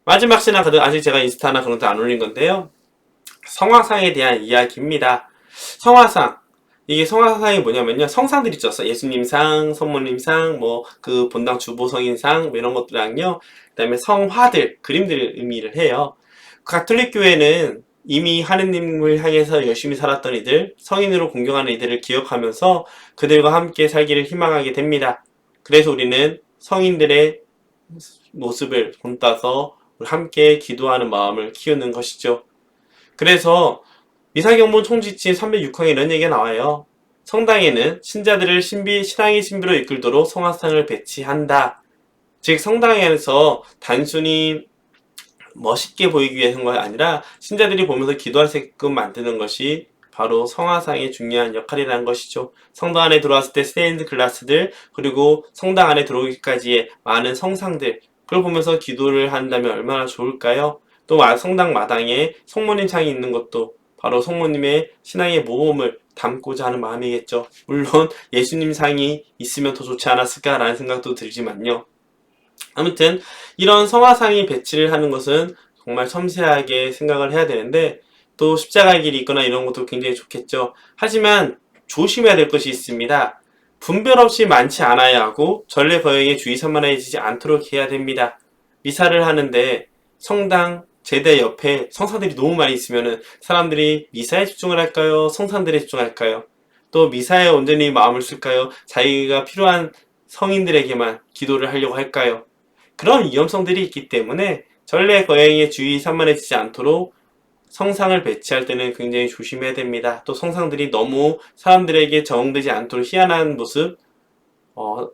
마지막 시나카드 아직 제가 인스타나 그런 데 안 올린 건데요. 성화상에 대한 이야기입니다. 성화상. 이게 성화상이 뭐냐면요. 성상들 있죠. 예수님상, 성모님상, 뭐, 그 본당 주보성인상, 뭐 이런 것들이랑요. 그 다음에 성화들, 그림들 의미를 해요. 가톨릭 교회는 이미 하느님을 향해서 열심히 살았던 이들, 성인으로 공경하는 이들을 기억하면서 그들과 함께 살기를 희망하게 됩니다. 그래서 우리는 성인들의 모습을 본따서 함께 기도하는 마음을 키우는 것이죠. 그래서 미사경문 총지치 306항에 이런 얘기가 나와요. 성당에는 신자들을 신앙의 신비로 이끌도록 성화상을 배치한다. 즉 성당에서 단순히 멋있게 보이기 위해서인 것이 아니라 신자들이 보면서 기도할 수 있게끔 만드는 것이 바로 성화상의 중요한 역할이라는 것이죠. 성당 안에 들어왔을 때 스테인드 글라스들, 그리고 성당 안에 들어오기까지의 많은 성상들, 그걸 보면서 기도를 한다면 얼마나 좋을까요? 또 성당 마당에 성모님 상이 있는 것도 바로 성모님의 신앙의 모험을 담고자 하는 마음이겠죠. 물론 예수님 상이 있으면 더 좋지 않았을까라는 생각도 들지만요. 아무튼 이런 성화상이 배치를 하는 것은 정말 섬세하게 생각을 해야 되는데, 또 십자가의 길이 있거나 이런 것도 굉장히 좋겠죠. 하지만 조심해야 될 것이 있습니다. 분별 없이 많지 않아야 하고 전례 거행에 주의 산만해지지 않도록 해야 됩니다. 미사를 하는데 성당 제대 옆에 성사들이 너무 많이 있으면 사람들이 미사에 집중을 할까요? 성산들에 집중할까요? 또 미사에 온전히 마음을 쓸까요? 자기가 필요한 성인들에게만 기도를 하려고 할까요? 그런 위험성들이 있기 때문에 전례 거행에 주의 산만해지지 않도록 성상을 배치할 때는 굉장히 조심해야 됩니다. 또 성상들이 너무 사람들에게 적응되지 않도록 희한한 모습,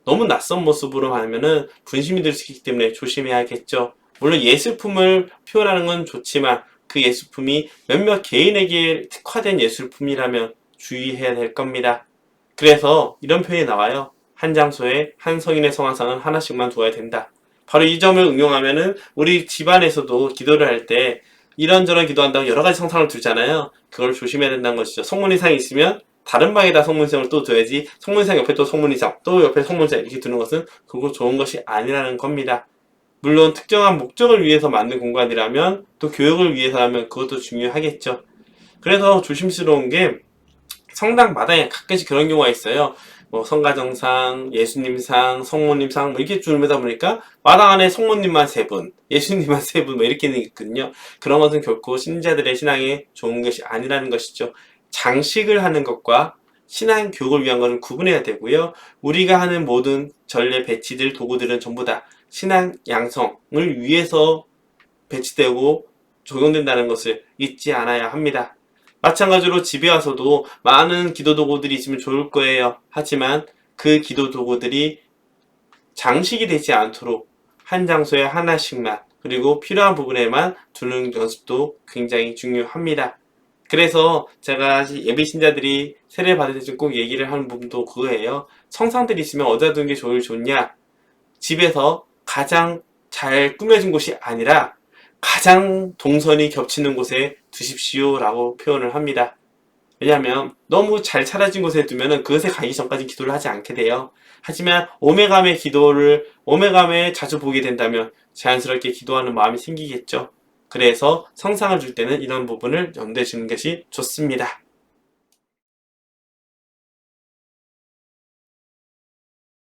너무 낯선 모습으로 하면은 분심이 들 수 있기 때문에 조심해야겠죠. 물론 예술품을 표현하는 건 좋지만 그 예술품이 몇몇 개인에게 특화된 예술품이라면 주의해야 될 겁니다. 그래서 이런 표현이 나와요. 한 장소에 한 성인의 성화상은 하나씩만 두어야 된다. 바로 이 점을 응용하면은 우리 집안에서도 기도를 할 때 이런저런 기도한다고 여러 가지 성상을 두잖아요. 그걸 조심해야 된다는 것이죠. 성문이상이 있으면 다른 방에다 성문상을 또 둬야지, 성문상 옆에 또 성문이상, 또 옆에 성문상 이렇게 두는 것은 그거 좋은 것이 아니라는 겁니다. 물론 특정한 목적을 위해서 만든 공간이라면, 또 교육을 위해서라면 그것도 중요하겠죠. 그래서 조심스러운 게 성당 마당에 가끔씩 그런 경우가 있어요. 뭐 성가정상, 예수님상, 성모님상 뭐 이렇게 주름하다 보니까 마당 안에 성모님만 3분, 예수님만 3분 뭐 이렇게 있거든요. 그런 것은 결코 신자들의 신앙에 좋은 것이 아니라는 것이죠. 장식을 하는 것과 신앙 교육을 위한 것은 구분해야 되고요. 우리가 하는 모든 전례 배치들 도구들은 전부 다 신앙 양성을 위해서 배치되고 적용된다는 것을 잊지 않아야 합니다. 마찬가지로 집에 와서도 많은 기도 도구들이 있으면 좋을 거예요. 하지만 그 기도 도구들이 장식이 되지 않도록 한 장소에 하나씩만, 그리고 필요한 부분에만 두는 연습도 굉장히 중요합니다. 그래서 제가 예비 신자들이 세례 받을 때 꼭 얘기를 하는 부분도 그거예요. 성상들이 있으면 어디다 두는 게 좋냐? 집에서 가장 잘 꾸며진 곳이 아니라 가장 동선이 겹치는 곳에 두십시오 라고 표현을 합니다. 왜냐하면 너무 잘 차려진 곳에 두면은 그것에 가기 전까지 기도를 하지 않게 돼요. 하지만 오메감에 자주 보게 된다면 자연스럽게 기도하는 마음이 생기겠죠. 그래서 성상을 줄 때는 이런 부분을 염두에 주는 것이 좋습니다.